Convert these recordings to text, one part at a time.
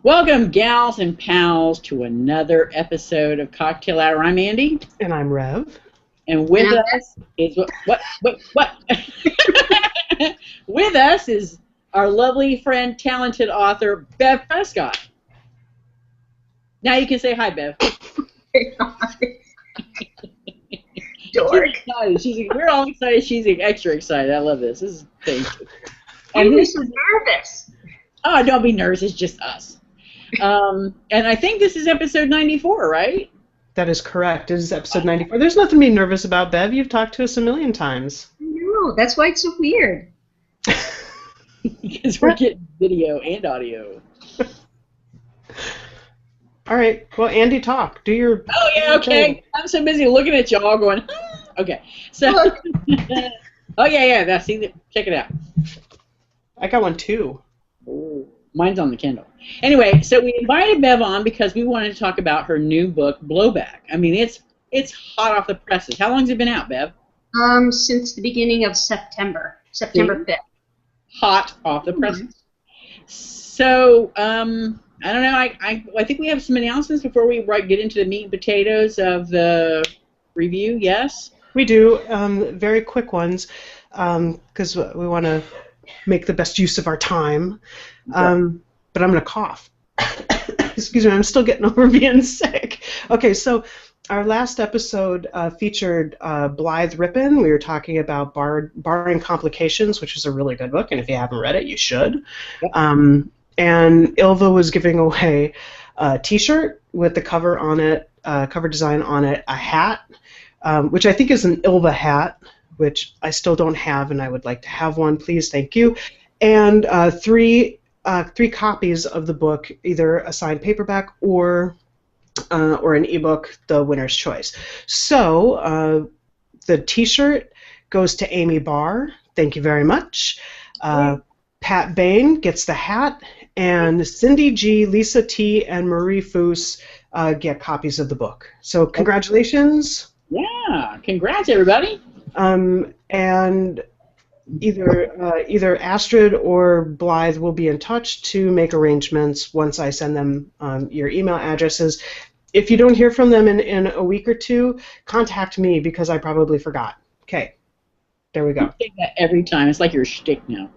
Welcome, gals and pals, to another episode of Cocktail Hour. I'm Andy, And I'm Rev. and with us is what? With us is our lovely friend, talented author, Bev Prescott. Now you can say hi, Bev. Dork. We're all excited. She's extra excited. I love this. This is thank you. And this is nervous. Oh, don't be nervous. It's just us. And I think this is episode 94, right? That is correct. It is episode 94. There's nothing to be nervous about, Bev. You've talked to us a million times. I know. That's why it's so weird. Because we're getting video and audio. All right. Well, Andy, talk. Do your... Oh, yeah, okay. Thing. I'm so busy looking at y'all going, okay. So, oh, yeah. See, check it out. I got one, too. Oh, mine's on the Kindle. Anyway, so we invited Bev on because we wanted to talk about her new book, Blowback. I mean, it's hot off the presses. How long has it been out, Bev? Since the beginning of September 5th. Hot off the presses. So, I don't know. I think we have some announcements before we get into the meat and potatoes of the review. Yes? We do. Very quick ones because we want to make the best use of our time. But I'm going to cough. Excuse me, I'm still getting over being sick. Okay, so our last episode featured Blythe Rippin. We were talking about Barring Complications, which is a really good book, and if you haven't read it, you should. Yep. And Ilva was giving away a T-shirt with the cover on it, cover design on it, a hat, which I think is an Ilva hat, which I still don't have, and I would like to have one, please, thank you. And three copies of the book, either a signed paperback or an ebook, the winner's choice. So the T-shirt goes to Amy Barr. Thank you very much. Pat Bain gets the hat, and Cindy G, Lisa T, and Marie Foose get copies of the book. So congratulations. Yeah, congrats, everybody. And either Astrid or Blythe will be in touch to make arrangements once I send them your email addresses. If you don't hear from them in a week or two, contact me because I probably forgot. Okay, there we go. You say that every time. It's like your shtick now.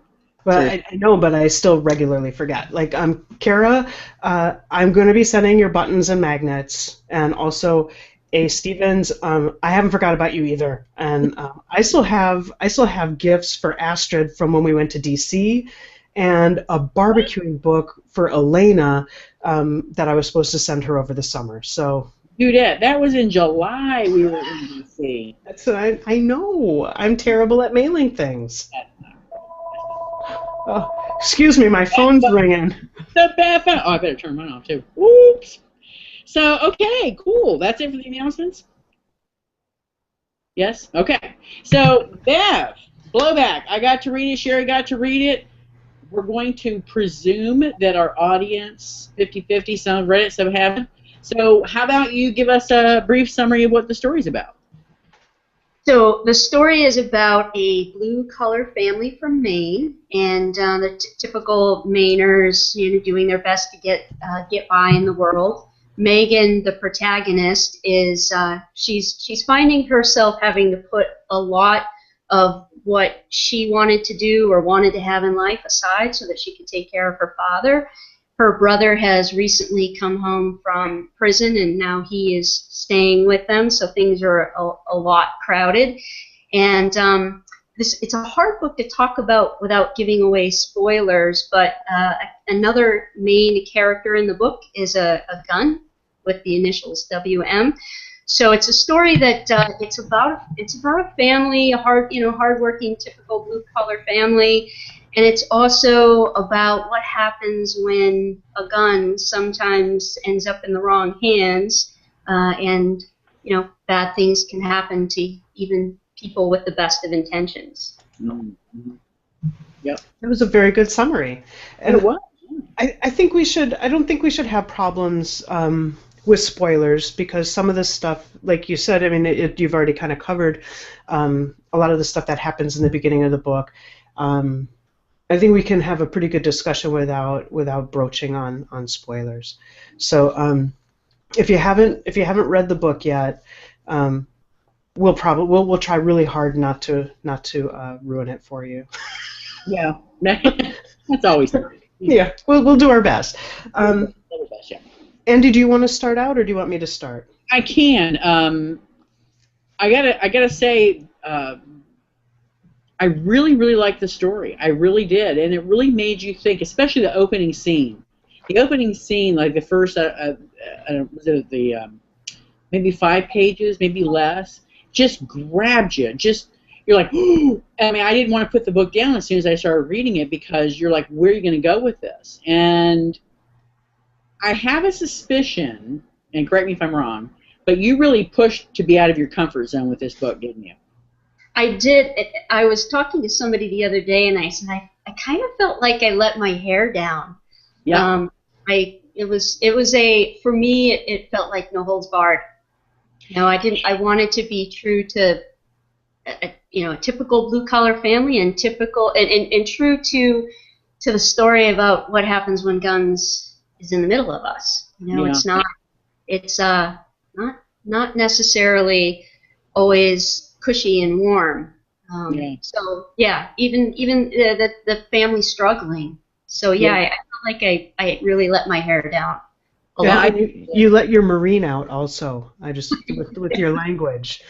Well, I know, but I still regularly forget. Like, Kara, I'm going to be sending your buttons and magnets, and also A. Stevens, I haven't forgot about you either, and I still have gifts for Astrid from when we went to DC, and a barbecuing book for Elena that I was supposed to send her over the summer. So, dude, that was in July. We were in DC. That's what I know. I'm terrible at mailing things. Oh, excuse me, my phone's ringing. The bad phone. Oh, I better turn mine off too. Oops. So, okay, cool. That's it for the announcements? Yes? Okay. So, Bev, Blowback. I got to read it. Sherry got to read it. We're going to presume that our audience, 50-50, some have read it, some haven't. So, how about you give us a brief summary of what the story's about? So, the story is about a blue-collar family from Maine, and the typical Mainers, doing their best to get by in the world. Megan, the protagonist, is she's finding herself having to put a lot of what she wanted to do or wanted to have in life aside so that she could take care of her father. Her brother has recently come home from prison, and now he is staying with them, so things are a lot crowded. And it's a hard book to talk about without giving away spoilers, but another main character in the book is a gun with the initials WM. So it's a story that it's about a family, a hardworking, typical blue-collar family, and it's also about what happens when a gun sometimes ends up in the wrong hands, and bad things can happen to even people with the best of intentions. Mm-hmm. Yep. That was a very good summary. And it was. I think we should. I don't think we should have problems with spoilers because some of this stuff, like you said, I mean, you've already kind of covered a lot of the stuff that happens in the beginning of the book. I think we can have a pretty good discussion without broaching on spoilers. So if you haven't read the book yet, we'll try really hard not to ruin it for you. Yeah, that's always nice. Yeah, we'll do our best. Yeah. Andy, do you want to start out, or do you want me to start? I can. I gotta say, I really, really liked the story. I really did, and it really made you think, especially the opening scene. The opening scene, like the first, was it maybe 5 pages, maybe less, just grabbed you. Just you're like, I mean, I didn't want to put the book down as soon as I started reading it because you're like, where are you going to go with this? And I have a suspicion, and correct me if I'm wrong, but you really pushed to be out of your comfort zone with this book, didn't you? I did. I was talking to somebody the other day, and I said I kind of felt like I let my hair down. Yeah. It was for me. It felt like no holds barred. I wanted to be true to a typical blue collar family and typical and true to the story about what happens when guns is in the middle of us. It's not necessarily always cushy and warm. So yeah, even the family struggling. So yeah, I felt like I really let my hair down. Yeah, you let your Marine out also. I just with your language.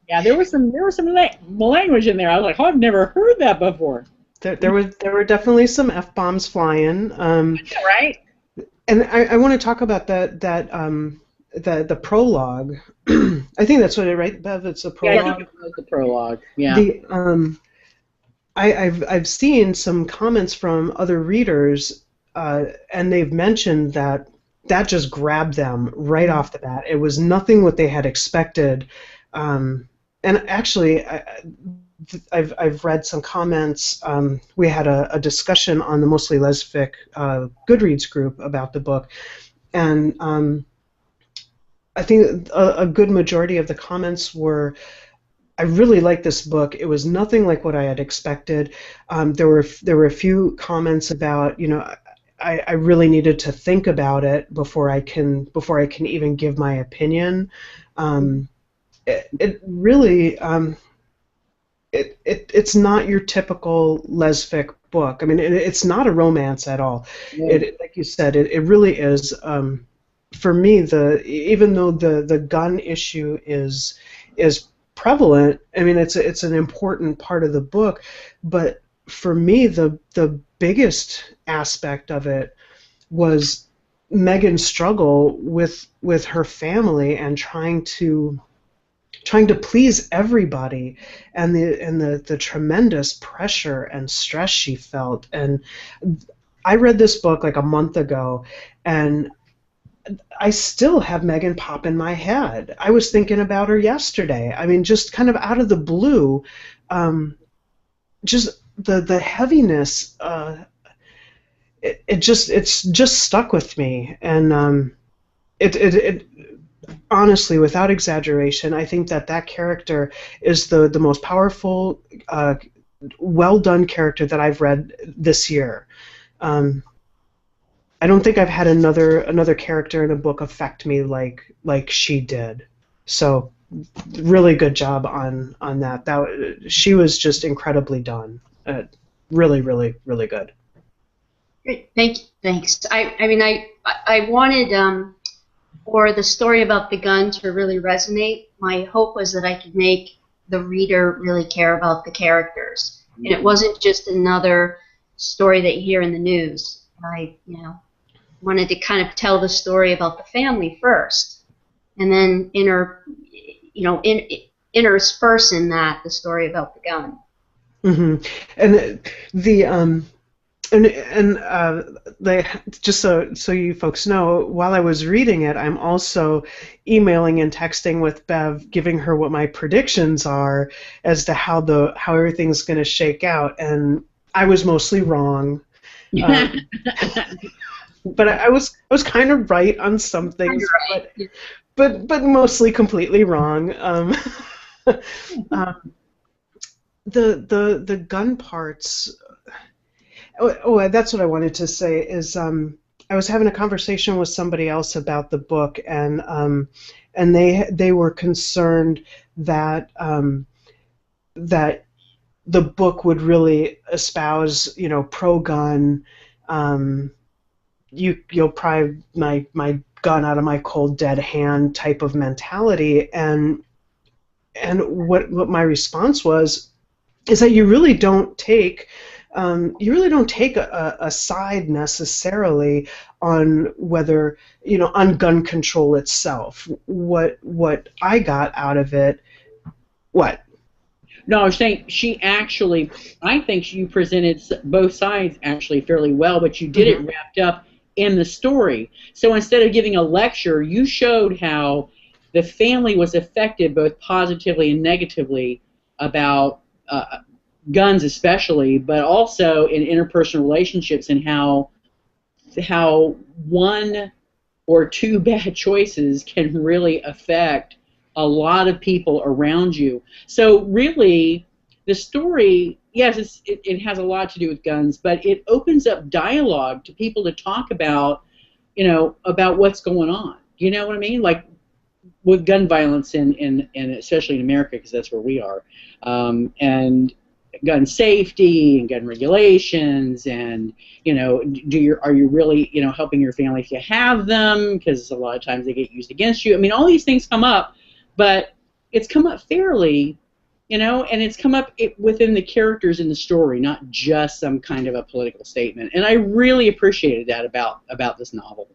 Yeah, there was some language in there. I was like, oh, I've never heard that before. There were definitely some F-bombs flying. Right. And I want to talk about the prologue. I think that's what it, right, Bev? It's a prologue. Yeah, I think it was the prologue. Yeah. I've seen some comments from other readers, and they've mentioned that just grabbed them right off the bat. It was nothing what they had expected. And actually, I've read some comments. We had a discussion on the Mostly Lesfic Goodreads group about the book, and I think a good majority of the comments were, I really like this book. It was nothing like what I had expected. There were a few comments about, I really needed to think about it before I can even give my opinion. It really it's not your typical lesfic book. I mean, it's not a romance at all. Yeah. Like you said, it really is. For me, even though the gun issue is prevalent, I mean, it's an important part of the book, but for me, the biggest aspect of it was Megan's struggle with her family and trying to please everybody, and the tremendous pressure and stress she felt. And I read this book like a month ago, and I still have Megan pop in my head. I was thinking about her yesterday. I mean, just kind of out of the blue, just the heaviness. It's just stuck with me, and it honestly, without exaggeration, I think that character is the most powerful, well done character that I've read this year. I don't think I've had another character in a book affect me like she did. So, really good job on that. She was just incredibly done. Really, really, really good. Great, thanks. I wanted for the story about the gun to really resonate. My hope was that I could make the reader really care about the characters, and it wasn't just another story that you hear in the news. I wanted to kind of tell the story about the family first, and then intersperse in that the story about the gun. Mm-hmm. And just so you folks know, while I was reading it, I'm also emailing and texting with Bev, giving her what my predictions are as to how everything's going to shake out, and I was mostly wrong. But I was kind of right on some things, right. but mostly completely wrong. the gun parts. That's what I wanted to say is I was having a conversation with somebody else about the book, and they were concerned that that the book would really espouse, pro-gun. You'll pry my gun out of my cold dead hand type of mentality, and what my response was is that you really don't take a side necessarily on whether, on gun control itself. What I got out of it, what? No, I was saying I think you presented both sides actually fairly well, but you did it wrapped up in the story. So instead of giving a lecture, you showed how the family was affected both positively and negatively about guns especially, but also in interpersonal relationships, and how one or two bad choices can really affect a lot of people around you. So really, the story, yes, it has a lot to do with guns, but it opens up dialogue to people to talk about, about what's going on. You know what I mean? Like with gun violence in especially in America, because that's where we are, and gun safety and gun regulations, and are you really helping your family if you have them, because a lot of times they get used against you. I mean, all these things come up, but it's come up fairly, and it's come up within the characters in the story, not just some kind of a political statement. And I really appreciated that about this novel.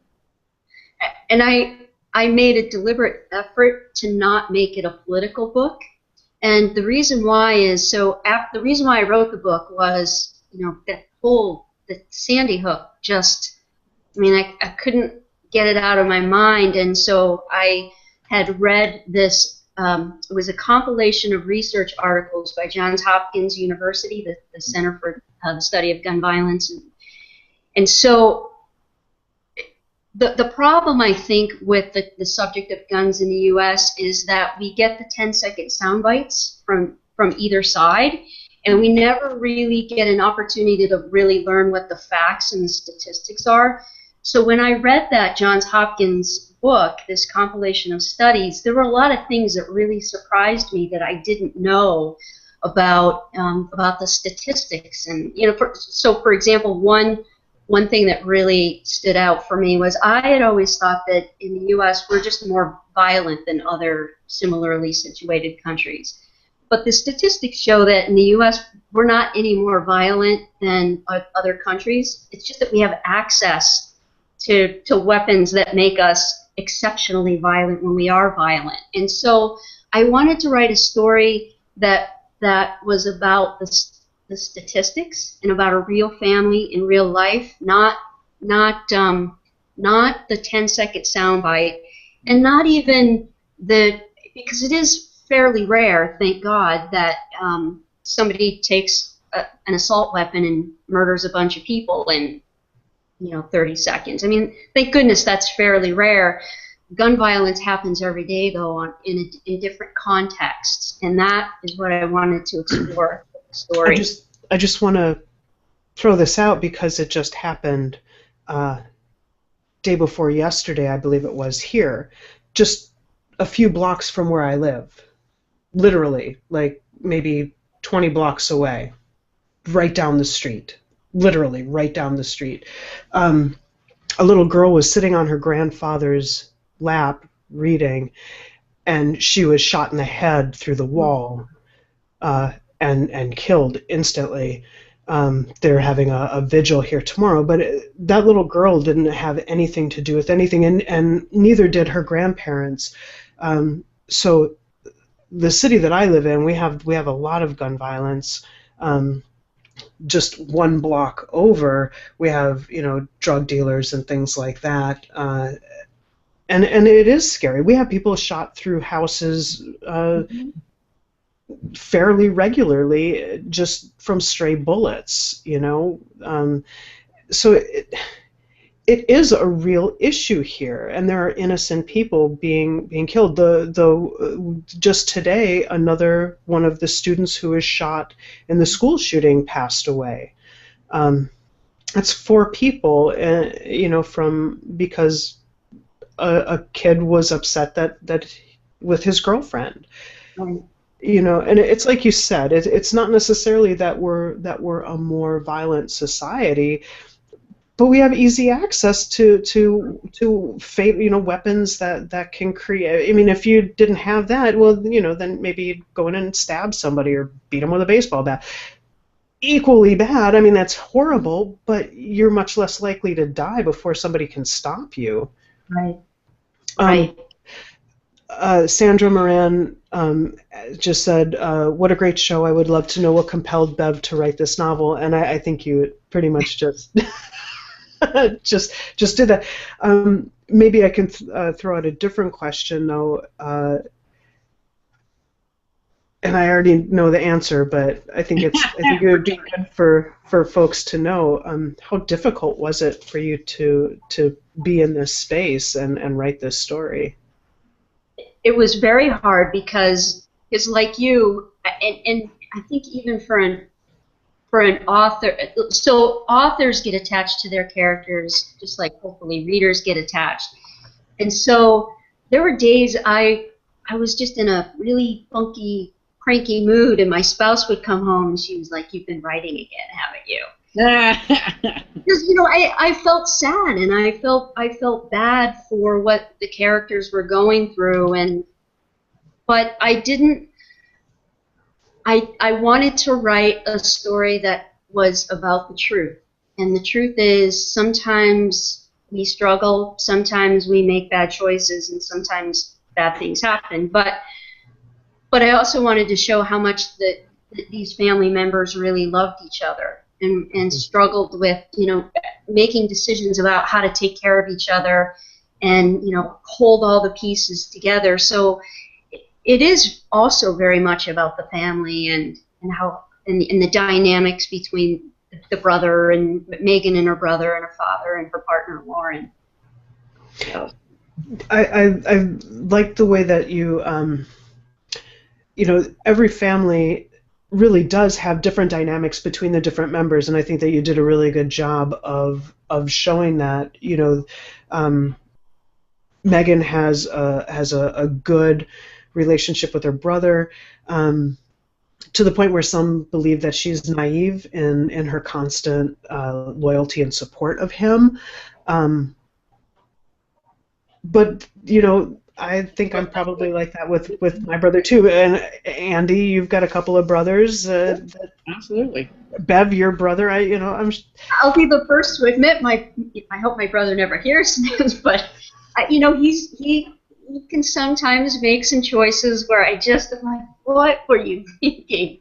And I made a deliberate effort to not make it a political book. And the reason why is, the reason why I wrote the book was, the Sandy Hook I couldn't get it out of my mind. And so I had read this, it was a compilation of research articles by Johns Hopkins University, the Center for the Study of Gun Violence. And so the problem, I think, with the subject of guns in the U.S. is that we get the 10-second sound bites from either side, and we never really get an opportunity to really learn what the facts and the statistics are. So when I read that Johns Hopkins book, this compilation of studies, there were a lot of things that really surprised me that I didn't know about the statistics. And for example, one thing that really stood out for me was I had always thought that in the U.S. we're just more violent than other similarly situated countries. But the statistics show that in the U.S. we're not any more violent than other countries. It's just that we have access to weapons that make us exceptionally violent when we are violent. And so I wanted to write a story that was about the statistics and about a real family in real life, not the 10-second soundbite, and not even because it is fairly rare, thank God, that somebody takes an assault weapon and murders a bunch of people in 30 seconds. I mean, thank goodness that's fairly rare. Gun violence happens every day, though, in different contexts, and that is what I wanted to explore with the story. I just want to throw this out because it just happened day before yesterday, I believe it was, here, just a few blocks from where I live, literally, like maybe 20 blocks away, right down the street, literally right down the street. A little girl was sitting on her grandfather's lap reading, and she was shot in the head through the wall and killed instantly. They're having a vigil here tomorrow, but that little girl didn't have anything to do with anything, and neither did her grandparents. So the city that I live in, we have a lot of gun violence. Just one block over, we have drug dealers and things like that, and it is scary. We have people shot through houses fairly regularly just from stray bullets. So it is a real issue here, and there are innocent people being killed. Just today, another one of the students who was shot in the school shooting passed away. That's 4 people, because a kid was upset that with his girlfriend. Right. And it's like you said, it's not necessarily that we're a more violent society, but we have easy access to weapons that can create. I mean, if you didn't have that, well, then maybe you'd go in and stab somebody or beat them with a baseball bat. Equally bad. I mean, that's horrible, but you're much less likely to die before somebody can stop you. Right. Right. Sandra Moran just said, "What a great show! I would love to know what compelled Bev to write this novel." And I think you pretty much just just did that. Maybe I can throw out a different question though, and I already know the answer, but I think it would be good for folks to know. How difficult was it for you to be in this space and write this story? It was very hard because it's like you, and I think even for an author, so authors get attached to their characters just like hopefully readers get attached. And so there were days I was just in a really funky, cranky mood, and my spouse would come home and she was like, "You've been writing again, haven't you?" Because I felt sad, and I felt bad for what the characters were going through, but I didn't. I wanted to write a story that was about the truth, and the truth is sometimes we struggle, sometimes we make bad choices, and sometimes bad things happen. But I also wanted to show how much that these family members really loved each other and struggled with, making decisions about how to take care of each other and, hold all the pieces together. So it is also very much about the family and how and the dynamics between the brother and Megan and her brother and her father and her partner Lauren. So. I like the way that you every family really does have different dynamics between the different members, and I think that you did a really good job of showing that. Megan has a good relationship with her brother, to the point where some believe that she's naive in her constant loyalty and support of him. But I think I'm probably like that with my brother too. And Andy, you've got a couple of brothers. Absolutely. Bev, your brother, I'll be the first to admit I hope my brother never hears this, but he can sometimes make some choices where I just am like, what were you thinking?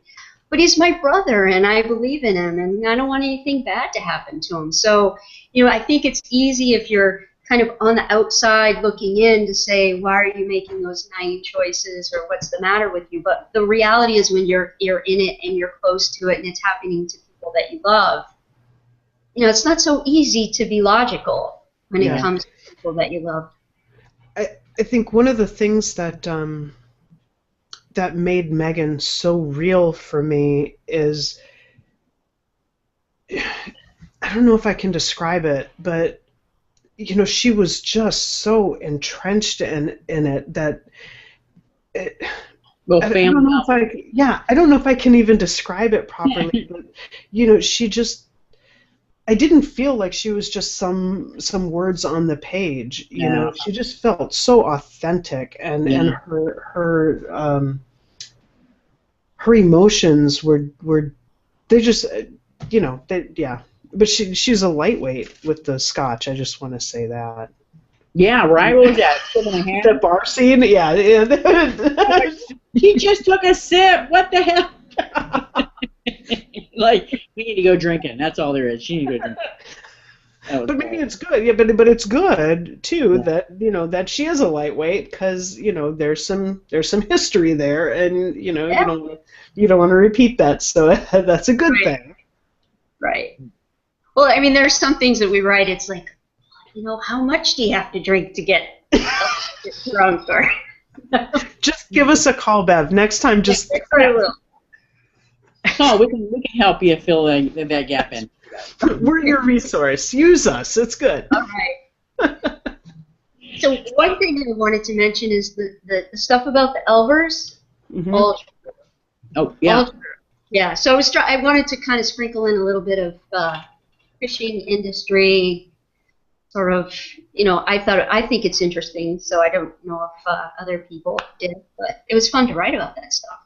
But he's my brother, and I believe in him, and I don't want anything bad to happen to him. So, I think it's easy if you're kind of on the outside looking in to say, why are you making those naive choices, or what's the matter with you? But the reality is when you're in it and you're close to it and it's happening to people that you love, it's not so easy to be logical when it comes to people that you love. I think one of the things that that made Megan so real for me is, I don't know if I can describe it, but she was just so entrenched in it that I don't know if I can even describe it properly. But she just, I didn't feel like she was just some words on the page. She just felt so authentic, and her emotions were they just But she's a lightweight with the scotch. I just want to say that. Yeah, right. What was that? The bar scene. Yeah. She just took a sip. What the hell? Like, we need to go drinking. That's all there is. She needs to go drinking. But maybe it's good. Yeah, but it's good too that that she is a lightweight, because there's some history there, and you don't want to repeat that. So that's a good thing. Right. Well, I mean, there's some things that we write. It's like, how much do you have to drink to get drunk? Or Just give us a call, Bev. Next time, just... I will. Oh, we can help you fill that gap in. We're your resource. Use us. It's good. All right. So one thing that I wanted to mention is the stuff about the Elvers. Mm-hmm. All true. Oh, yeah. All true. Yeah. So I wanted to kind of sprinkle in a little bit of fishing industry, sort of. I think it's interesting. So I don't know if other people did, but it was fun to write about that stuff.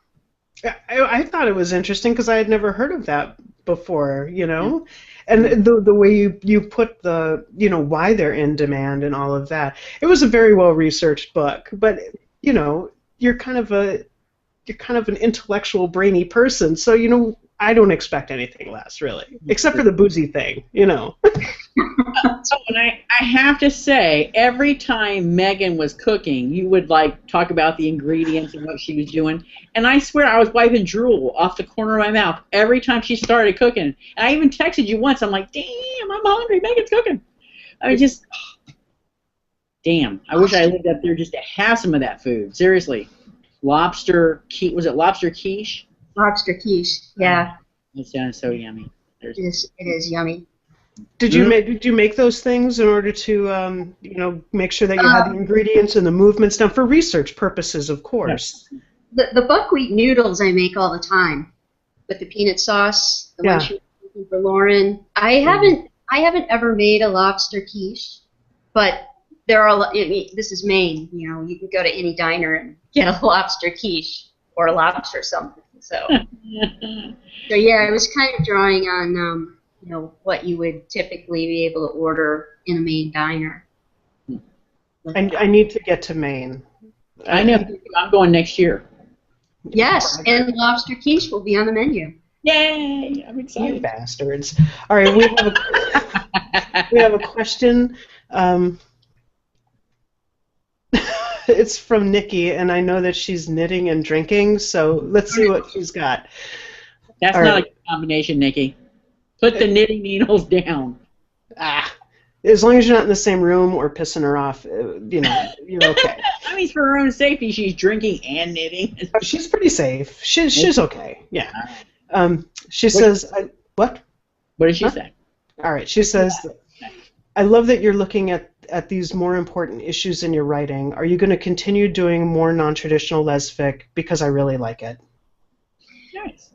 I thought it was interesting because I had never heard of that before, and the way you put the, why they're in demand and all of that. It was a very well researched book, but you're kind of an intellectual, brainy person, so I don't expect anything less, really, except for the boozy thing, And I have to say, every time Megan was cooking, you would talk about the ingredients and what she was doing, and I swear I was wiping drool off the corner of my mouth every time she started cooking. And I even texted you once. I'm like, damn, I'm hungry. Megan's cooking. Damn. I wish I lived up there just to have some of that food. Seriously, lobster quiche. Was it lobster quiche? Lobster quiche. Yeah. It sounds so yummy. It is yummy. Did you make those things in order to make sure that you had the ingredients and the movements down for research purposes, of course? The buckwheat noodles I make all the time with the peanut sauce. The one she was making for Lauren. I haven't ever made a lobster quiche, but there are. This is Maine. You can go to any diner and get a lobster quiche or a lobster something. So yeah, I was kind of drawing on. What you would typically be able to order in a Maine diner. I need to get to Maine. I know. I'm going next year. Yes, and lobster quiche will be on the menu. Yay! I'm excited. You bastards. All right, we have a question. It's from Nikki, and I know that she's knitting and drinking, so let's see what she's got. That's All not right. a good combination, Nikki. Put the knitting needles down. As long as you're not in the same room or pissing her off, you're okay. I mean, for her own safety, she's drinking and knitting. Oh, she's pretty safe. She's okay. Yeah. She says, what? What did she say? All right. She says, I love that you're looking at these more important issues in your writing. Are you going to continue doing more non-traditional lesfic? Because I really like it. Nice.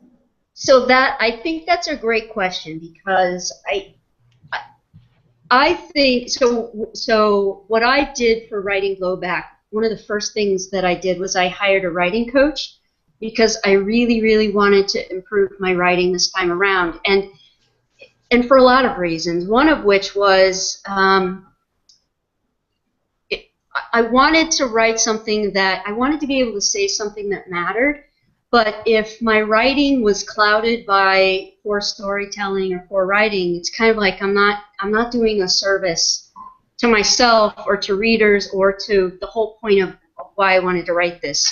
So I think that's a great question because I think so what I did for writing Blowback, one of the first things that I did was I hired a writing coach because I really, really wanted to improve my writing this time around, and for a lot of reasons. One of which was I wanted to write something that I wanted to be able to say something that mattered. But if my writing was clouded by poor storytelling or poor writing, it's kind of like I'm not doing a service to myself or to readers or to the whole point of why I wanted to write this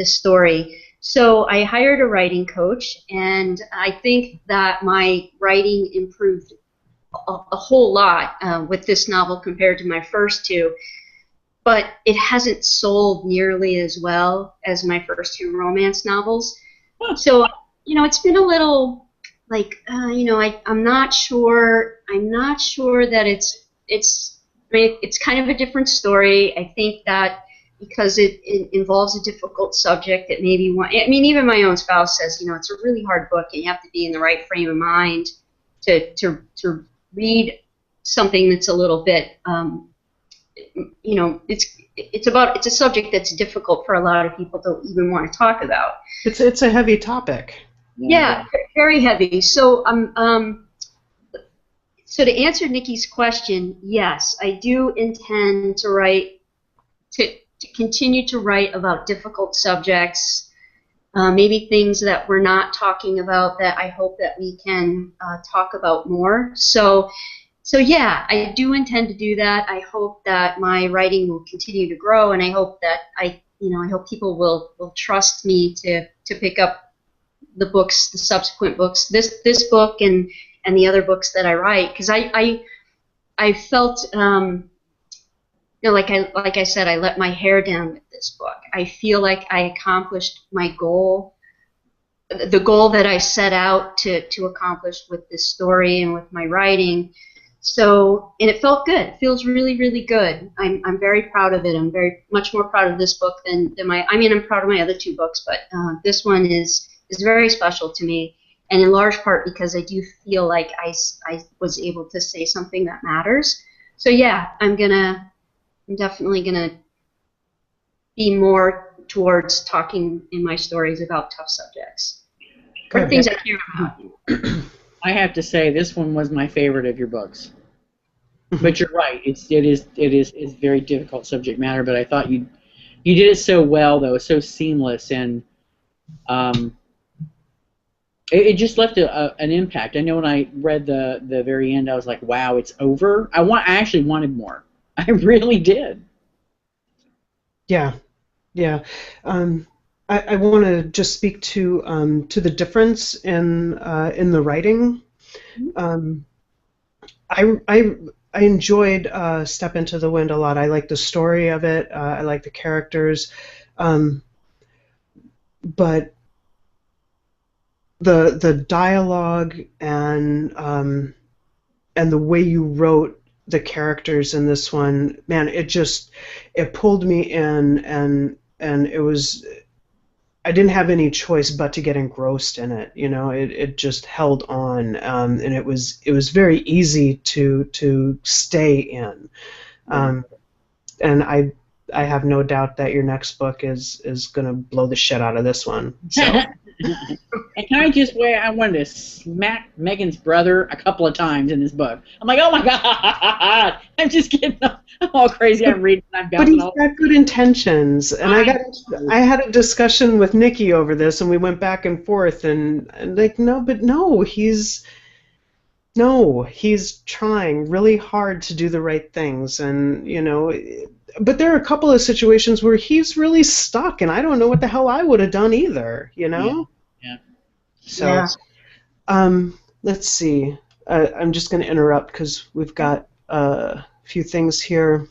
story. So I hired a writing coach, and I think that my writing improved a whole lot with this novel compared to my first two. But it hasn't sold nearly as well as my first two romance novels. So, it's been a little like, I'm not sure that it's kind of a different story. I think that because it involves a difficult subject, it maybe even my own spouse says, it's a really hard book and you have to be in the right frame of mind to read something that's a little bit, it's a subject that's difficult for a lot of people to even want to talk about. It's a heavy topic. Yeah, very heavy. So so to answer Nikki's question, yes, I do intend to write to continue to write about difficult subjects, maybe things that we're not talking about that I hope that we can talk about more. So yeah, I do intend to do that. I hope that my writing will continue to grow, and I hope that I hope people will trust me to pick up the books, the subsequent books, this book and the other books that I write, because I felt, like I said, I let my hair down with this book. I feel like I accomplished my goal, the goal that I set out to accomplish with this story and with my writing. So, and it felt good. It feels really, really good. I'm very proud of it. I'm very much more proud of this book than I'm proud of my other two books, but this one is very special to me, and in large part because I do feel like I was able to say something that matters. So yeah, I'm definitely gonna be more towards talking in my stories about tough subjects or things I care about. I have to say this one was my favorite of your books. But you're right. It is very difficult subject matter. But I thought you did it so well, though, so seamless, and it just left an impact. I know when I read the very end, I was like, wow, it's over. I actually wanted more. I really did. Yeah, yeah. I want to just speak to the difference in the writing. I enjoyed Step Into the Wind a lot. I like the story of it. I like the characters, but the dialogue and the way you wrote the characters in this one, man, it pulled me in, and it was, I didn't have any choice but to get engrossed in it. You know, it just held on, and it was very easy to stay in, and I have no doubt that your next book is going to blow the shit out of this one. So. And can I just wait? I wanted to smack Megan's brother a couple of times in this book. I'm like, oh my god! I'm just getting all crazy. I'm reading. I'm but he's got good intentions, and I had a discussion with Nikki over this, and we went back and forth, and like, he's trying really hard to do the right things, and you know. But there are a couple of situations where he's really stuck, and I don't know what the hell I would have done either, you know? Yeah. So, yeah. Let's see. I'm just going to interrupt because we've got a few things here.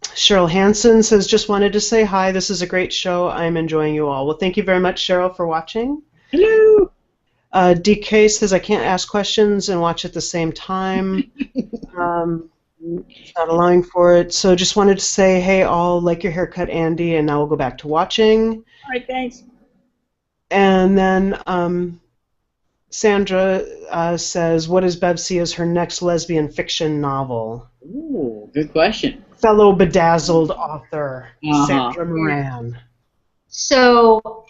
Cheryl Hansen says, just wanted to say hi. This is a great show. I'm enjoying you all. Well, thank you very much, Cheryl, for watching. Hello. DK says, I can't ask questions and watch at the same time. It's not allowing for it. So just wanted to say, hey, all, like your haircut, Andy, and now we'll go back to watching. All right, thanks. And then Sandra says, what does Bev see as her next lesbian fiction novel? Ooh, good question. Fellow bedazzled author, Sandra Moran. So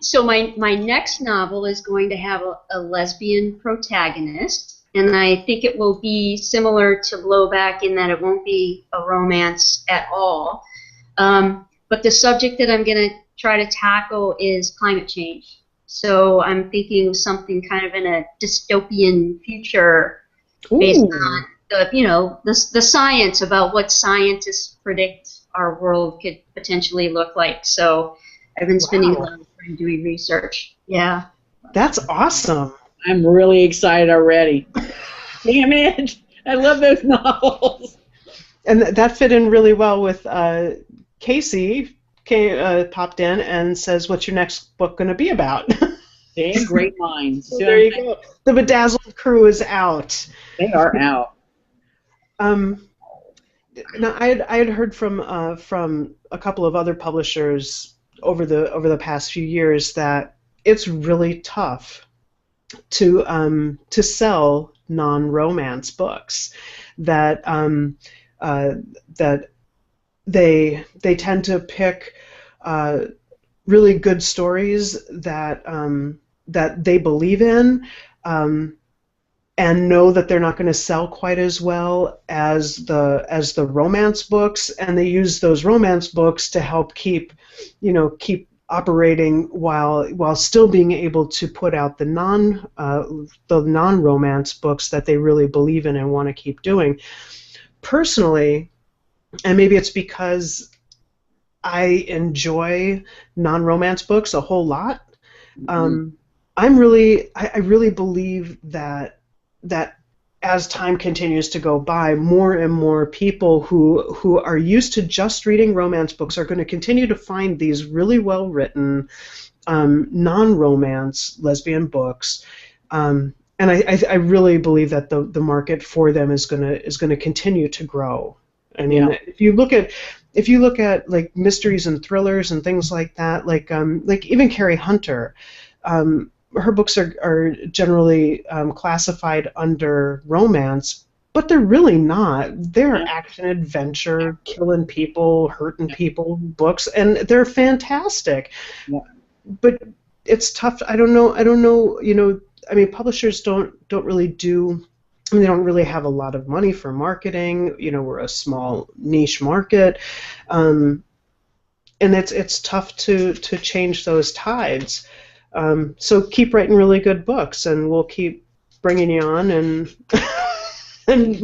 so my next novel is going to have a lesbian protagonist. And I think it will be similar to Blowback in that it won't be a romance at all. But the subject that I'm going to try to tackle is climate change. So I'm thinking of something kind of in a dystopian future based on the science about what scientists predict our world could potentially look like. So I've been spending a lot of time doing research. Yeah. That's awesome. I'm really excited already. Damn it! I love those novels. And that fit in really well with Casey popped in and says, what's your next book going to be about? Damn, great minds. So there you go. The Bedazzled crew is out. They are out. Now I had heard from a couple of other publishers over the past few years that it's really tough to sell non-romance books, that that they tend to pick really good stories that that they believe in, and know that they're not going to sell quite as well as the romance books, and they use those romance books to help keep operating while still being able to put out the non-romance books that they really believe in and want to keep doing. Personally, and maybe it's because I enjoy non-romance books a whole lot, I really believe that that as time continues to go by, more and more people who are used to just reading romance books are going to continue to find these really well written non-romance lesbian books, and I really believe that the market for them is gonna continue to grow. I mean, Yeah. if you look at like mysteries and thrillers and things like that, like even Carrie Hunter, her books are generally classified under romance, but they're really not. They're Yeah. action adventure, killing people, hurting people books, and they're fantastic. Yeah. But it's tough. I don't know. I mean, publishers don't really do. I mean, they don't really have a lot of money for marketing. We're a small niche market, and it's tough to change those tides. So keep writing really good books, and we'll keep bringing you on and and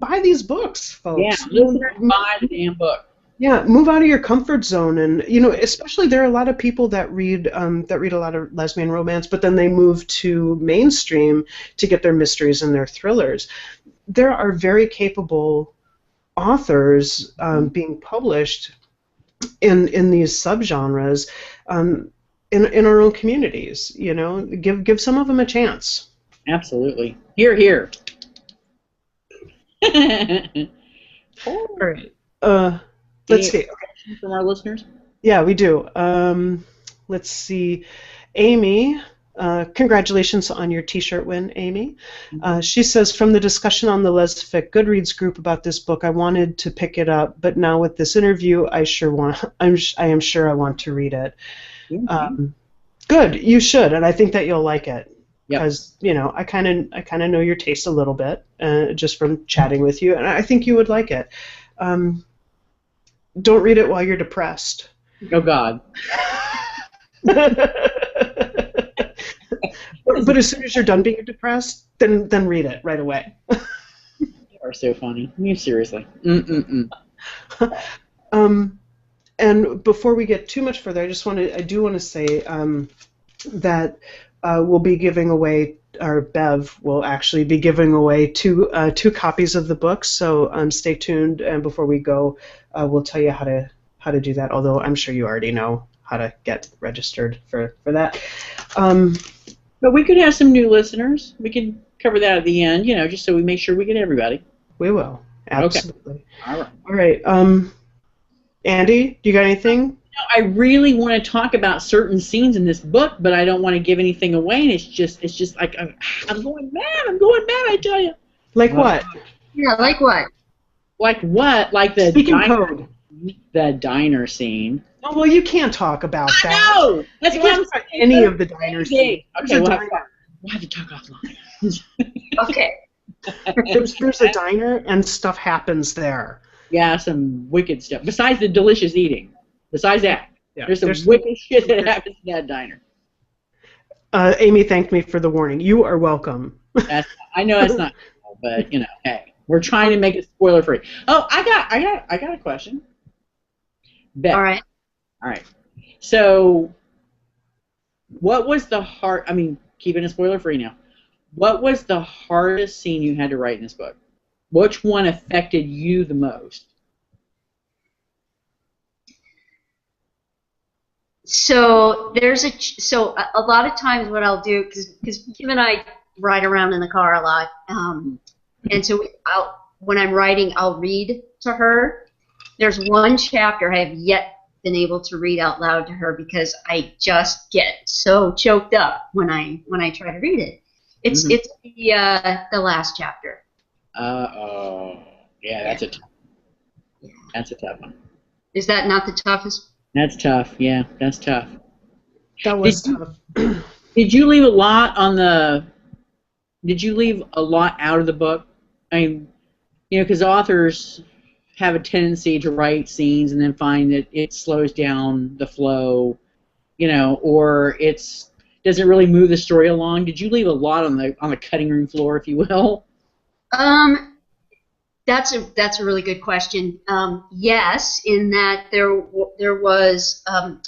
buy these books, Yeah. folks. Listeners, buy the damn book. Yeah, move out of your comfort zone, and especially there are a lot of people that read a lot of lesbian romance, but then they move to mainstream to get their mysteries and their thrillers. There are very capable authors being published in these subgenres in our own communities. Give some of them a chance. Absolutely. Hear, hear. All right. Let's see. From our listeners? Yeah, we do. Let's see. Amy, congratulations on your T-shirt win, Amy. She says, from the discussion on the Lesfic Goodreads group about this book, I wanted to pick it up, but now with this interview, I am sure I want to read it. Good, you should, and I think that you'll like it. Because I kind of know your taste a little bit just from chatting with you, and I think you would like it. Don't read it while you're depressed. Oh, God. But as soon as you're done being depressed, then read it right away. You are so funny. I mean, seriously. And before we get too much further, I do want to say that we'll be giving away, or Bev will actually be giving away two copies of the book. So stay tuned, and before we go, we'll tell you how to do that. Although I'm sure you already know how to get registered for that. But we could have some new listeners. We can cover that at the end, just so we make sure we get everybody. We will. Absolutely. Okay. All right. Andy, do you got anything? I really want to talk about certain scenes in this book, but I don't want to give anything away, and it's just like I'm going mad. I tell you. Like what? Yeah, like what? Like what? Like the diner scene. Oh, well, you can't talk about that. No, that's you what can't I'm talk about saying. any of the diner scenes. Okay, we'll have to talk offline. Okay. There's a diner, and stuff happens there. Yeah, some wicked stuff. Besides the delicious eating. Besides that, there's some wicked shit that happens in that diner. Amy thanked me for the warning. You are welcome. I know that's not cool, but hey, we're trying to make it spoiler free. Oh, I got a question. Beth. All right. So, what was the keeping it spoiler free now. What was the hardest scene you had to write in this book? Which one affected you the most? So a lot of times what I'll do, because Kim and I ride around in the car a lot, and so when I'm writing, I'll read to her. There's one chapter I have yet been able to read out loud to her because I just get so choked up when I try to read it. It's the last chapter. Yeah, that's a tough one. Is that not the toughest? That's tough. Yeah, that's tough. That was tough. Did you leave a lot out of the book? I mean, because authors have a tendency to write scenes and then find that it slows down the flow, or doesn't really move the story along. Did you leave a lot on the cutting room floor, if you will? That's a really good question. Yes, in that there was a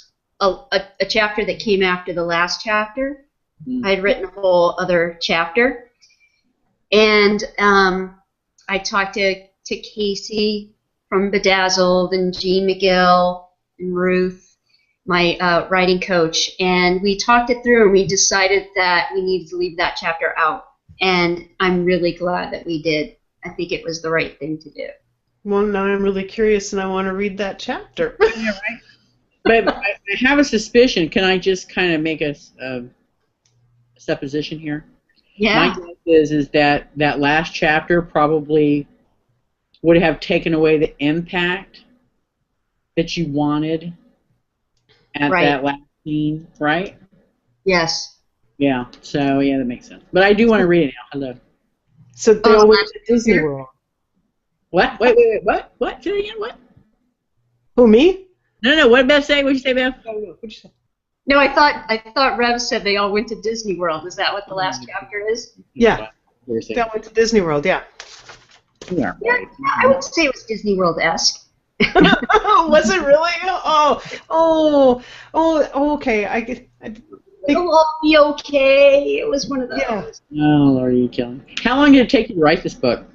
chapter that came after the last chapter I had written a whole other chapter, and I talked to Casey from Bedazzled and Jean McGill and Ruth, my writing coach, and we talked it through, and we decided that we needed to leave that chapter out. And I'm really glad that we did. I think it was the right thing to do. Well, now I'm really curious, and I want to read that chapter. Yeah, right. But I have a suspicion. Can I just kind of make a supposition here? Yeah. My guess is that that last chapter probably would have taken away the impact that you wanted at that last scene, right? Yes. Yeah. So yeah, that makes sense. But I do want to read it now. Hello. So they all went to Disney World. What? Wait. What? What? Say it again. What? Who, me? No. What did Beth say? What did you say, Beth? What'd you say? No, I thought Rev said they all went to Disney World. Is that what the last chapter is? Yeah. They all went to Disney World, yeah. Yeah. Yeah, I would say it was Disney World-esque. Was it really? Okay. It'll all be okay. It was one of those. Yeah. Oh, Lord, are you killing me? How long did it take you to write this book?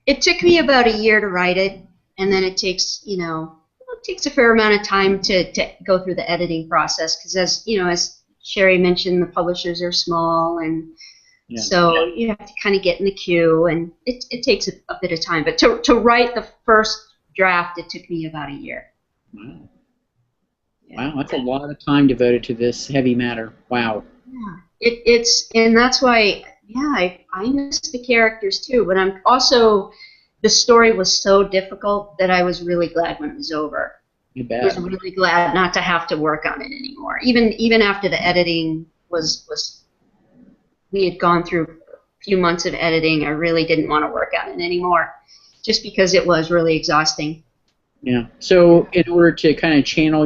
It took me about a year to write it, and then it takes, it takes a fair amount of time to go through the editing process, because as Sherry mentioned, the publishers are small, and so you have to kind of get in the queue, and it takes a bit of time. But to write the first draft, it took me about a year. Wow. Wow, that's a lot of time devoted to this heavy matter. Wow. Yeah, and that's why, I miss the characters too. But I'm also, the story was so difficult that I was really glad when it was over. You bet. I was really glad not to have to work on it anymore. Even after the editing was we had gone through a few months of editing, I really didn't want to work on it anymore, just because it was really exhausting. Yeah. So in order to kind of channel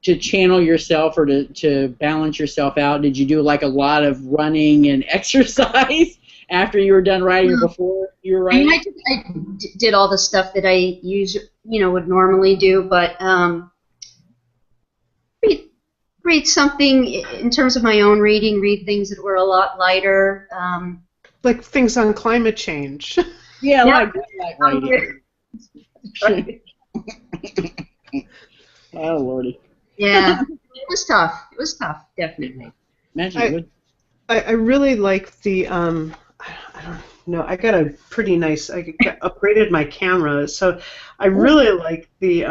channel yourself, or to balance yourself out, did you do like a lot of running and exercise after you were done writing, or before you were writing? I did all the stuff that I would normally do, but read something in terms of my own reading, read things that were a lot lighter. Like things on climate change. Yeah, like writing. Oh, Lordy. Yeah, it was tough. It was tough, definitely. Imagine I really like the I don't know. I got a pretty nice. I upgraded my camera, so I really like the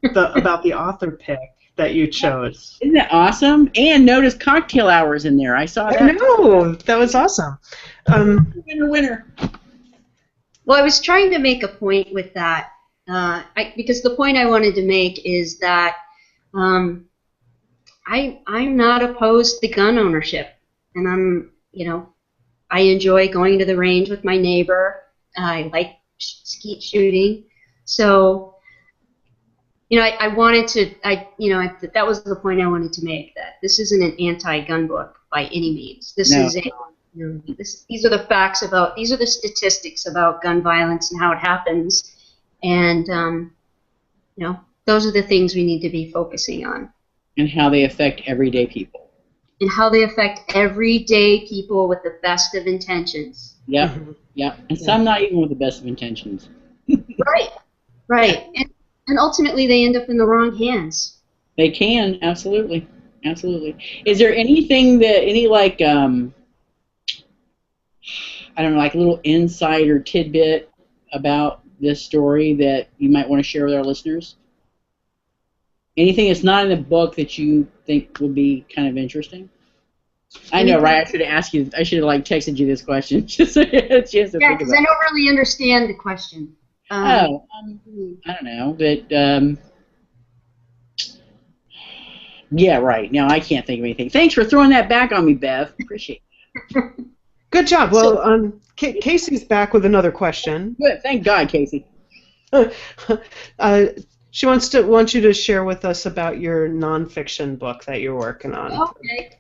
about the author pick that you chose. Isn't that awesome? And notice cocktail hours in there. I saw that. I know, that was awesome. Winner. Well, I was trying to make a point with that, because the point I wanted to make is that I'm not opposed to gun ownership, and I enjoy going to the range with my neighbor. I like skeet shooting, so I wanted to. That was the point I wanted to make. That this isn't an anti-gun book by any means. This is these are the facts about. These are the statistics about gun violence and how it happens, and those are the things we need to be focusing on. And how they affect everyday people. And how they affect everyday people with the best of intentions. Yep. And some not even with the best of intentions. Right. And ultimately they end up in the wrong hands. They can, absolutely. Is there anything like I don't know, like a little insight or tidbit about this story that you might want to share with our listeners? Anything that's not in the book that you think would be kind of interesting? I know, right? I should have asked you. I should have texted you this question just so you had a chance to think about it. Because I don't really understand the question. I don't know. But yeah, right. Now I can't think of anything. Thanks for throwing that back on me, Bev. Appreciate it. Good job. Well, Casey's back with another question. Good. Thank God, Casey. She wants you to share with us about your nonfiction book that you're working on. Okay.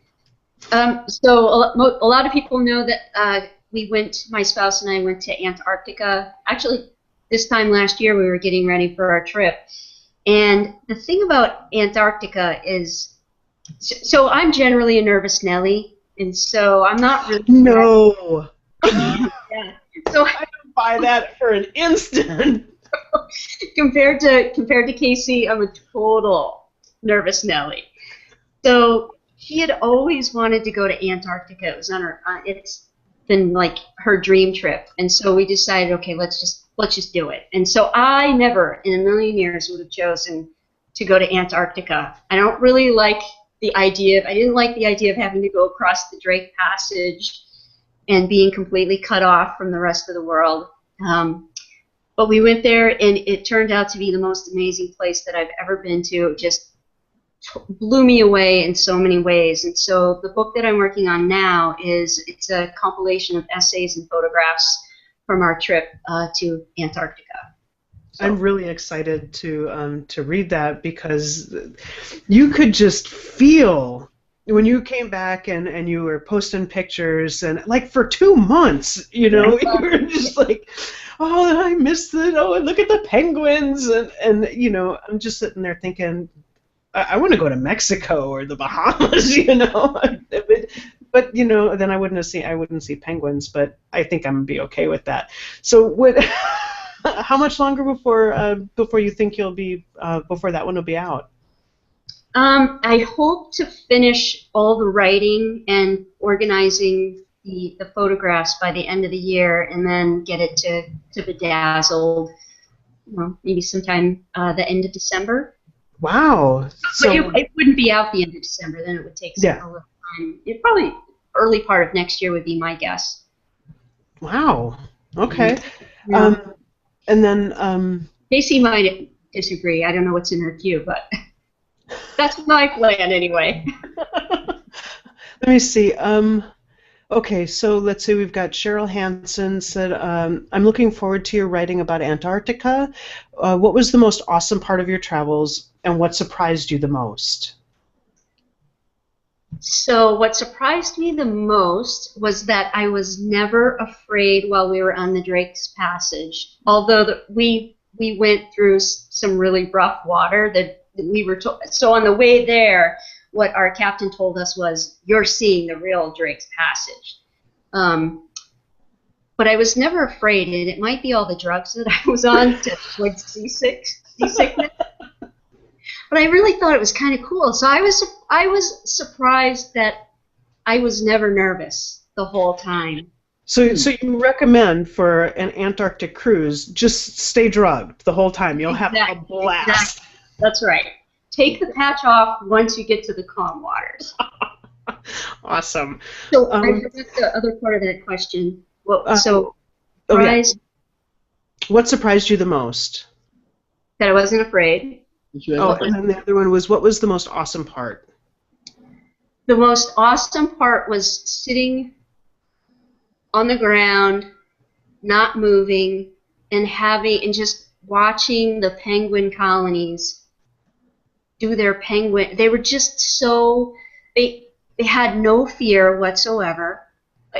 So a lot of people know that my spouse and I went to Antarctica. Actually, this time last year we were getting ready for our trip. And the thing about Antarctica is So I'm generally a nervous Nelly, and so I'm not really. No. Yeah. So I don't buy that for an instant. compared to Casey, I'm a total nervous Nelly. So she had always wanted to go to Antarctica. It was on her. It's been like her dream trip, and so we decided, okay, let's just do it. And so I never in a million years would have chosen to go to Antarctica. I don't really like the idea. I didn't like the idea of having to go across the Drake Passage and being completely cut off from the rest of the world. But we went there, and it turned out to be the most amazing place that I've ever been to. It just blew me away in so many ways. And so the book that I'm working on now it's a compilation of essays and photographs from our trip to Antarctica. So. I'm really excited to read that because you could just feel when you came back and you were posting pictures and like for 2 months, you know, you were just like, oh, I missed it. Oh, and look at the penguins and you know, I'm just sitting there thinking, I want to go to Mexico or the Bahamas, you know. But you know, then I wouldn't see penguins, but I think I'm gonna be okay with that. So what? How much longer before you think you'll be before that one will be out? I hope to finish all the writing and organizing the photographs by the end of the year, and then get it to Bedazzled, well, maybe sometime the end of December. Wow. So it wouldn't be out the end of December. Then it would take a little time. It probably early part of next year would be my guess. Wow. Okay. Yeah. And then Casey might disagree. I don't know what's in her queue, but that's my plan anyway. Let me see. Okay, so let's see. We've got Cheryl Hansen said, "I'm looking forward to your writing about Antarctica. What was the most awesome part of your travels, and what surprised you the most?" So what surprised me the most was that I was never afraid while we were on the Drake's Passage. Although we went through some really rough water, that we were so on the way there, what our captain told us was, "You're seeing the real Drake's Passage." But I was never afraid, and it might be all the drugs that I was on to avoid seasickness. But I really thought it was kind of cool. So I was surprised that I was never nervous the whole time. So you recommend for an Antarctic cruise, just stay drugged the whole time. You'll have a blast. Exactly. That's right. Take the patch off once you get to the calm waters. Awesome. So I forgot the other part of that question. Surprised what surprised you the most? That I wasn't afraid. Oh, and then the other one was, what was the most awesome part? The most awesome part was sitting on the ground, not moving, and just watching the penguin colonies do their penguin. They were just so they had no fear whatsoever.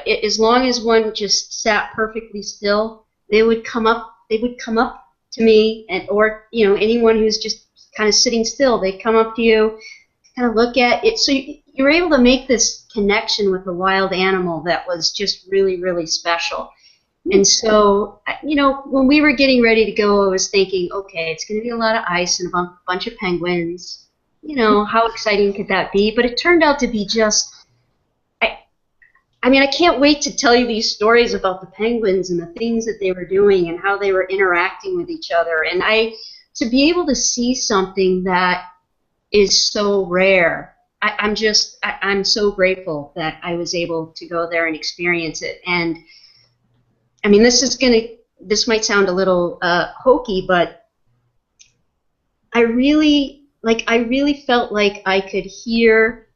As long as one just sat perfectly still, they would come up to me, or anyone who's just kind of sitting still, they'd come up to you, kind of look at it. So you were able to make this connection with a wild animal that was just really, really special. And so, when we were getting ready to go, I was thinking, okay, it's going to be a lot of ice and a bunch of penguins. How exciting could that be? But it turned out to be just, I can't wait to tell you these stories about the penguins and the things that they were doing and how they were interacting with each other. And to be able to see something that is so rare, I'm so grateful that I was able to go there and experience it. And this might sound a little hokey, but I really felt like I could hear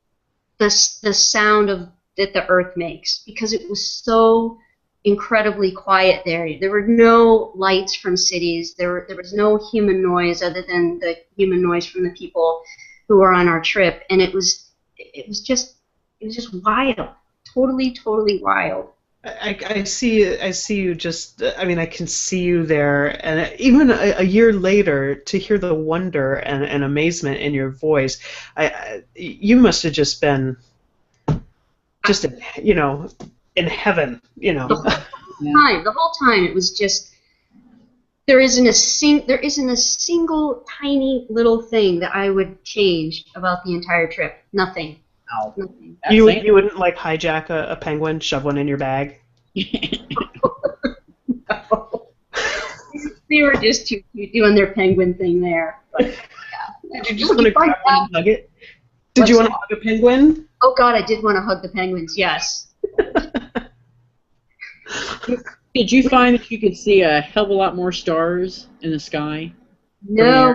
the sound that the earth makes, because it was so incredibly quiet there. There were no lights from cities. There was no human noise other than the human noise from the people who were on our trip, and it was just wild, totally wild. I see you just, I mean, I can see you there, and even a year later, to hear the wonder and amazement in your voice, you must have just been, just, in heaven, The whole time, it was just, there isn't a single tiny little thing that I would change about the entire trip. Nothing. Wow. Nothing. You wouldn't like hijack a penguin, shove one in your bag? No. They were just too cute doing their penguin thing there. But, yeah. Did you just want to grab one and hug it? Did you want to hug a penguin? Oh God, I did want to hug the penguins. Yes. Did you find that you could see a hell of a lot more stars in the sky? No,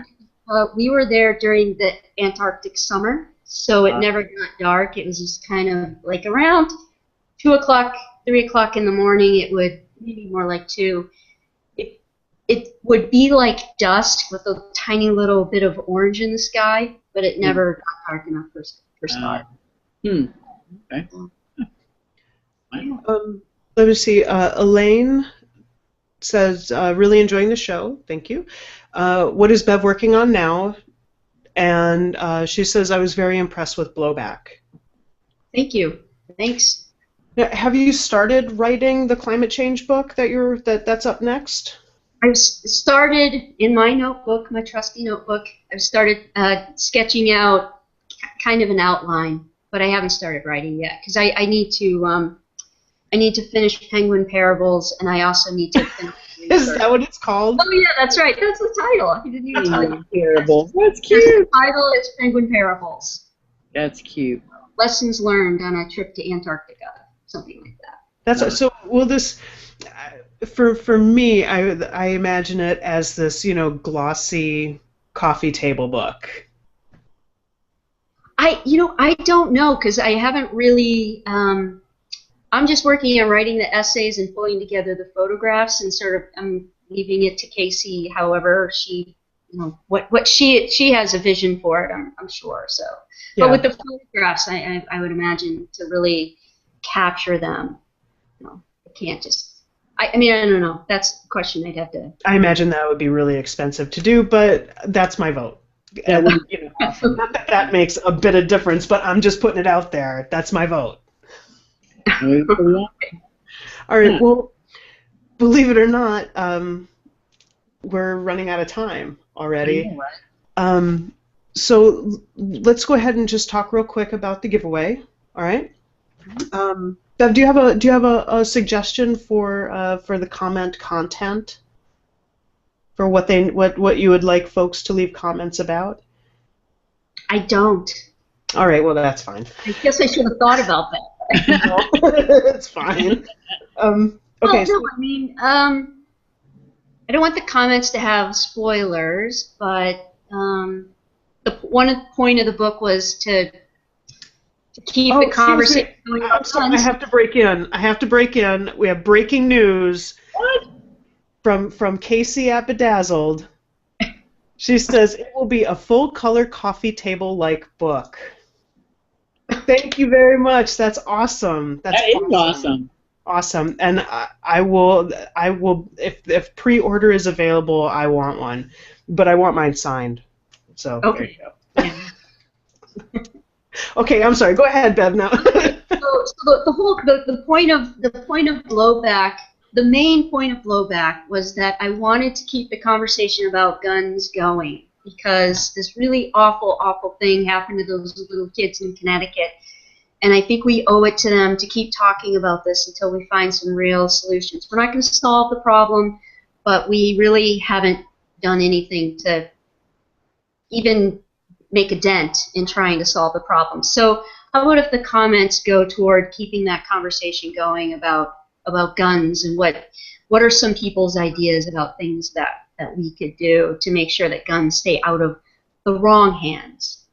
we were there during the Antarctic summer, so it never got dark. It was just kind of like around 2 o'clock, 3 o'clock in the morning. It would maybe more like 2. It would be like dusk with a tiny little bit of orange in the sky, but it never got dark enough for stars. Okay. Let me see. Elaine says, really enjoying the show. Thank you. What is Bev working on now? And she says, I was very impressed with Blowback. Thank you. Thanks. Now, have you started writing the climate change book that's up next? I've started in my notebook, my trusty notebook. I've started sketching out kind of an outline, but I haven't started writing yet because I need to finish Penguin Parables, and I also need to finish. Is that what it's called? Oh yeah, that's right. That's the title. I didn't even tell you. Parables. That's That's the cute. title. It's Penguin Parables. That's cute. Lessons learned on a trip to Antarctica, something like that. That's so. Will this? For me, I imagine it as this, glossy coffee table book. I don't know because I haven't really. I'm just working on writing the essays and pulling together the photographs, and sort of I'm leaving it to Casey. However, she, what she has a vision for it. I'm sure. So, Yeah. But with the photographs, I would imagine to really capture them. I can't just. I mean, I don't know. That's a question I'd have to. I imagine that would be really expensive to do, but that's my vote. And, not that makes a bit of difference, but I'm just putting it out there. That's my vote. All right. Well, believe it or not, we're running out of time already. So let's go ahead and just talk real quick about the giveaway. All right. Bev, do you have a suggestion for the comment content? For what you would like folks to leave comments about? I don't. All right. Well, that's fine. I guess I should have thought about that. It's fine. Okay. Well, no, I mean, I don't want the comments to have spoilers, but the point of the book was to keep the conversation going. I have to break in. We have breaking news. What? From Casey at Bedazzled. She says it will be a full color coffee table like book. Thank you very much. That's awesome. That is awesome. Awesome. And I will if pre-order is available, I want one, but I want mine signed. So okay. There you go. Okay, I'm sorry. Go ahead, Bev. Now. So the point of Blowback. The main point of Blowback was that I wanted to keep the conversation about guns going because this really awful thing happened to those little kids in Connecticut, and I think we owe it to them to keep talking about this until we find some real solutions. We're not going to solve the problem, but we really haven't done anything to even make a dent in trying to solve the problem. So how about if the comments go toward keeping that conversation going about guns and what are some people's ideas about things that we could do to make sure that guns stay out of the wrong hands.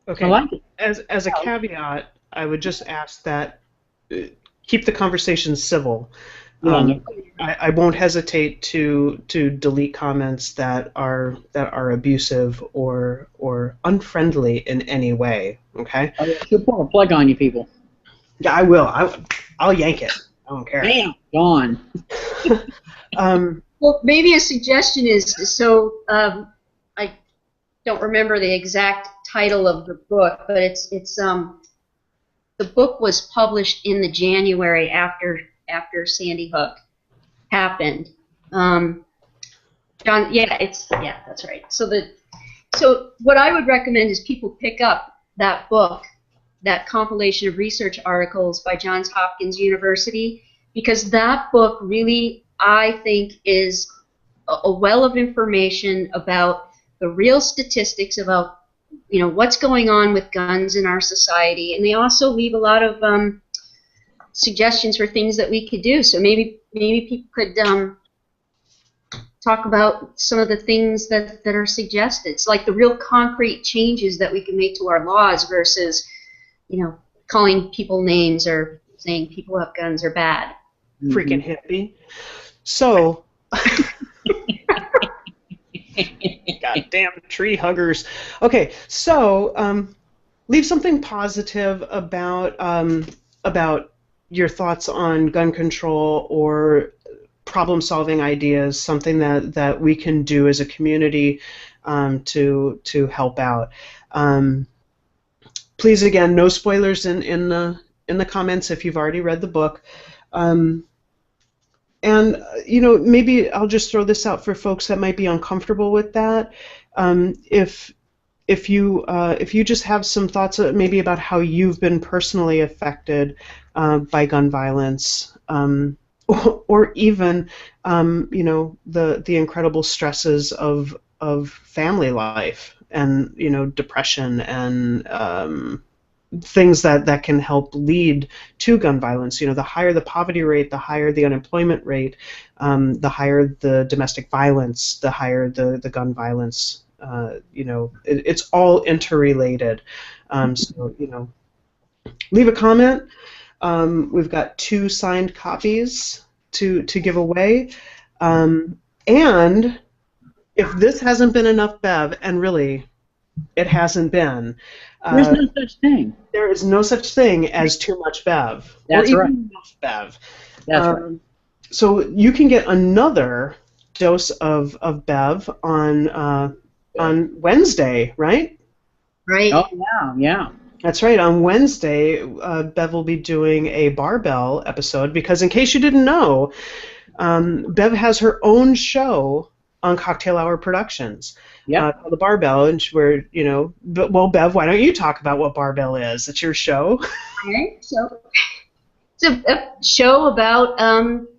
Okay. I like it. As a caveat, I would just ask that keep the conversation civil. I won't hesitate to delete comments that are abusive or unfriendly in any way. Okay. She'll pull a plug on you people. Yeah, I will. I'll yank it. I don't care. Bam, gone. Well, maybe a suggestion is, so I don't remember the exact title of the book, but it's the book was published in the January after Sandy Hook happened. John, that's right. So what I would recommend is people pick up that book, that compilation of research articles by Johns Hopkins University, because that book really, I think, is a well of information about the real statistics about what's going on with guns in our society, and they also leave a lot of suggestions for things that we could do. So maybe people could talk about some of the things that are suggested. It's like the real concrete changes that we can make to our laws versus, calling people names or saying people who have guns are bad. Freaking hippie. So, goddamn tree huggers. Okay, so leave something positive about your thoughts on gun control or problem-solving ideas, something that we can do as a community to help out. Please, again, no spoilers in the comments if you've already read the book. And maybe I'll just throw this out for folks that might be uncomfortable with that. If you just have some thoughts maybe about how you've been personally affected by gun violence, or even the incredible stresses of family life and depression and things that can help lead to gun violence. The higher the poverty rate, the higher the unemployment rate, the higher the domestic violence, the higher the gun violence. It's all interrelated. So leave a comment. We've got 2 signed copies to give away. And if this hasn't been enough, Bev, and really it hasn't been, there's no such thing. There is no such thing as too much Bev. That's or right. Even enough Bev. That's right. So you can get another dose of Bev on Wednesday, right? Right. Oh, yeah. That's right. On Wednesday, Bev will be doing a barbell episode because, in case you didn't know, Bev has her own show on Cocktail Hour Productions. Yeah. Called the Barbell, and where well, Bev, why don't you talk about what Barbell is? It's your show. Okay. So it's a show about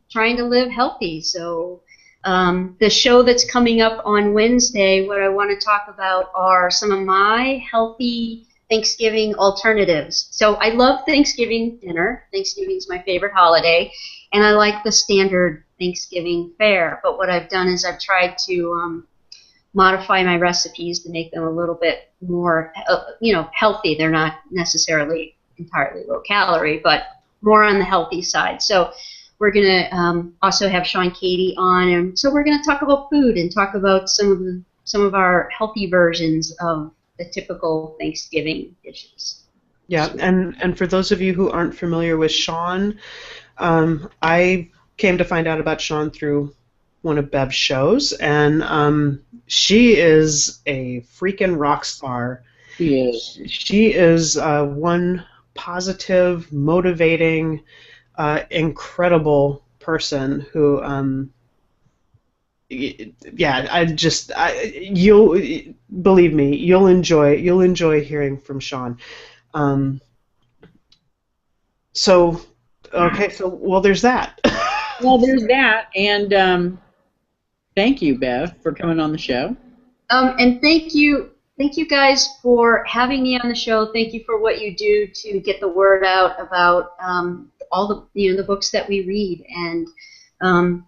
trying to live healthy. So the show that's coming up on Wednesday, what I want to talk about are some of my healthy Thanksgiving alternatives. So I love Thanksgiving dinner. Thanksgiving is my favorite holiday, and I like the standard Thanksgiving fare. But what I've done is I've tried to modify my recipes to make them a little bit more, healthy. They're not necessarily entirely low calorie, but more on the healthy side. So we're going to also have Sean Katie on, and so we're going to talk about food and talk about some of our healthy versions of the typical Thanksgiving dishes. Yeah, and for those of you who aren't familiar with Sean, I came to find out about Sean through one of Bev's shows, and she is a freaking rock star. She is. She is one positive, motivating, incredible person who, you'll believe me, you'll enjoy hearing from Sean. So there's that. Well, there's that, and thank you, Bev, for coming on the show. And thank you guys for having me on the show. Thank you for what you do to get the word out about all the books that we read. And I'm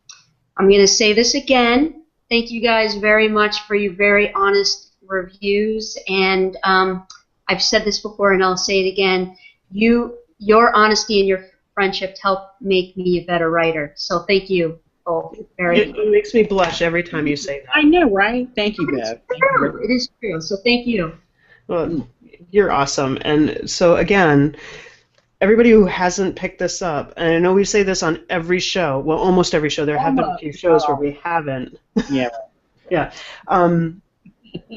going to say this again. Thank you guys very much for your very honest reviews. And I've said this before, and I'll say it again. Your honesty and your friendship helped make me a better writer. So thank you both very much. It makes me blush every time you say that. I know, right? Thank you, Bev. It is true. So thank you. Well, you're awesome. And so again, everybody who hasn't picked this up, and I know we say this on every show, well, almost every show. There have been a few shows where we haven't. Yeah. Yeah.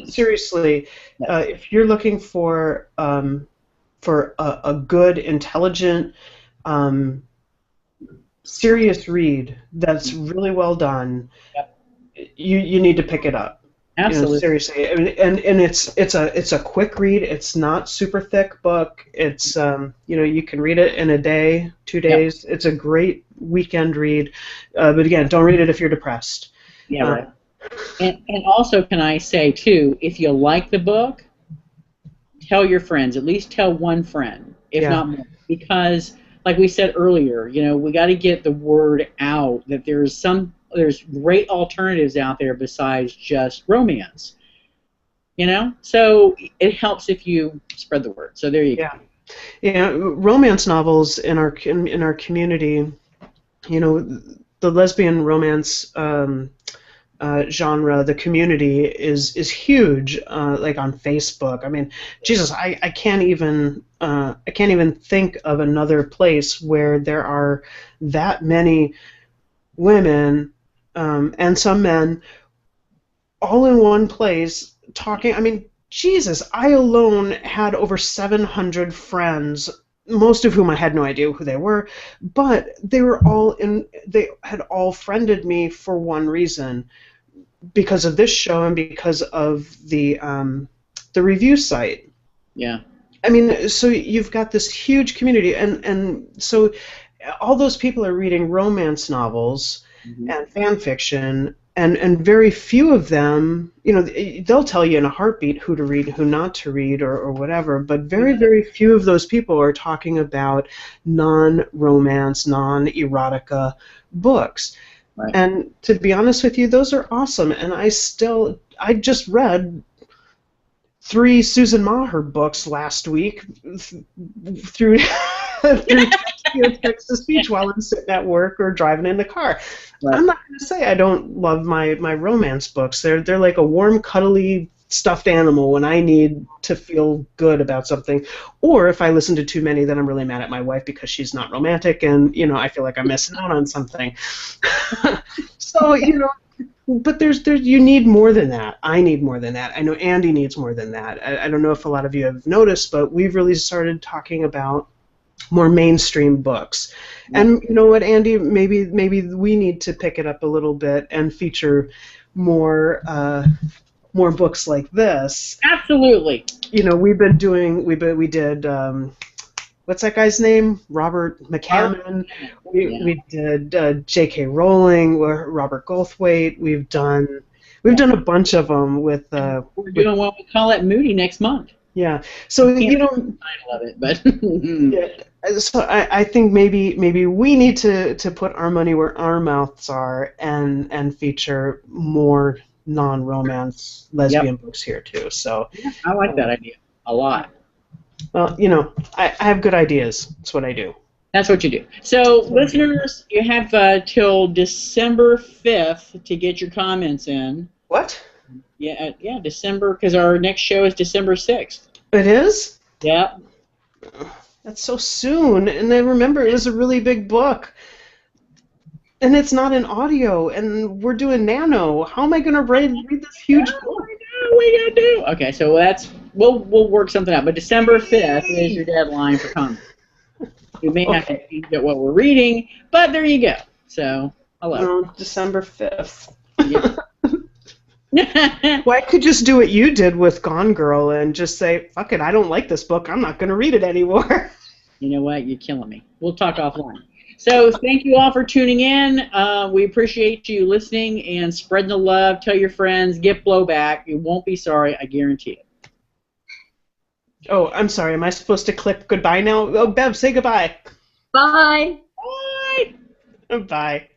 Seriously, if you're looking for a good, intelligent, serious read that's really well done, you need to pick it up. Absolutely. You know, seriously, and it's a quick read. It's not super thick book. It's you can read it in a day, 2 days. It's a great weekend read. But again, don't read it if you're depressed. Yeah, right. And also, can I say too, if you like the book, tell your friends. At least tell one friend, if not more, because like we said earlier, we got to get the word out that there's great alternatives out there besides just romance. So it helps if you spread the word. So there you go. Yeah, romance novels in our community, the lesbian romance genre, the community is huge. Like on Facebook, I mean, Jesus, I can't even think of another place where there are that many women and some men all in one place talking. I mean, Jesus, I alone had over 700 friends, most of whom I had no idea who they were, but they had all friended me for one reason, because of this show and because of the review site. Yeah. I mean, so you've got this huge community, and so all those people are reading romance novels and fan fiction, and very few of them, they'll tell you in a heartbeat who to read, who not to read, or whatever, but very, very few of those people are talking about non-romance, non-erotica books. Right. And to be honest with you, those are awesome, and I just read 3 Susan Maher books last week through text-to-speech while I'm sitting at work or driving in the car. Right. I'm not going to say I don't love my romance books. They're like a warm, cuddly stuffed animal when I need to feel good about something. Or if I listen to too many, then I'm really mad at my wife because she's not romantic, and I feel like I'm missing out on something. So but you need more than that. I need more than that. I know Andy needs more than that. I don't know if a lot of you have noticed, but we've really started talking about more mainstream books. And you know what, Andy? Maybe we need to pick it up a little bit and feature more books like this. Absolutely. We did. What's that guy's name? Robert McCammon. We did J.K. Rowling, Robert Goldthwait. We've done a bunch of them with. We're doing what we call it Moody next month. Yeah. So I love it, but yeah. So I think maybe we need to put our money where our mouths are and feature more non-romance lesbian books here too. So I like that idea a lot. Well, I have good ideas. That's what I do. That's what you do. So, listeners, you have till December 5th to get your comments in. What? Yeah, December, because our next show is December 6th. It is? Yeah. That's so soon. And then remember, it was a really big book. And it's not in audio, and we're doing nano. How am I going to read this huge book? What are we going to do? Okay, so we'll work something out. But December 5th is your deadline for comments. We may have to change what we're reading, but there you go. So, hello. December 5th. Yeah. Well, I could just do what you did with Gone Girl and just say, fuck it, I don't like this book. I'm not going to read it anymore. You know what? You're killing me. We'll talk offline. So thank you all for tuning in. We appreciate you listening and spreading the love. Tell your friends. Get Blowback. You won't be sorry. I guarantee it. Oh, I'm sorry. Am I supposed to click goodbye now? Oh, Bev, say goodbye. Bye. Bye. Bye.